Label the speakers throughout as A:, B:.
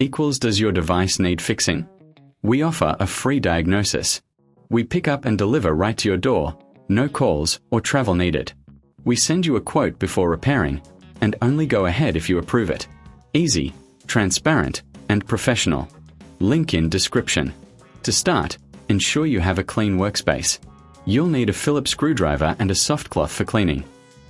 A: equals does your device need fixing? We offer a free diagnosis. We pick up and deliver right to your door, no calls or travel needed. We send you a quote before repairing, and only go ahead if you approve it. Easy, transparent, and professional. Link in description. To start, ensure you have a clean workspace. You'll need a Phillips screwdriver and a soft cloth for cleaning.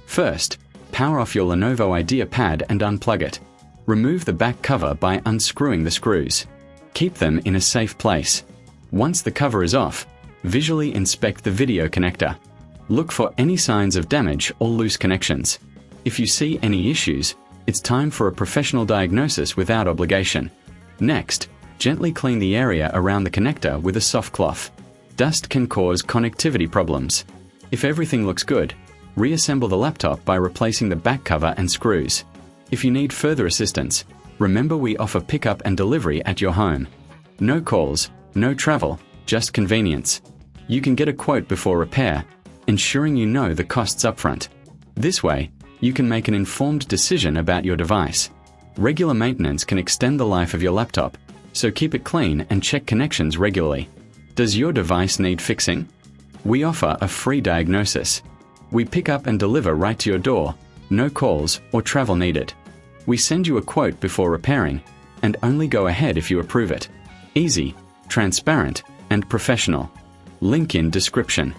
A: First, power off your Lenovo IdeaPad and unplug it. Remove the back cover by unscrewing the screws. Keep them in a safe place. Once the cover is off, visually inspect the video connector. Look for any signs of damage or loose connections. If you see any issues, it's time for a professional diagnosis without obligation. Next, gently clean the area around the connector with a soft cloth. Dust can cause connectivity problems. If everything looks good, reassemble the laptop by replacing the back cover and screws. If you need further assistance, remember we offer pickup and delivery at your home. No calls, no travel, just convenience. You can get a quote before repair, ensuring you know the costs upfront. This way, you can make an informed decision about your device. Regular maintenance can extend the life of your laptop, so keep it clean and check connections regularly. Does your device need fixing? We offer a free diagnosis. We pick up and deliver right to your door, no calls or travel needed. We send you a quote before repairing, and only go ahead if you approve it. Easy, transparent, and professional. Link in description.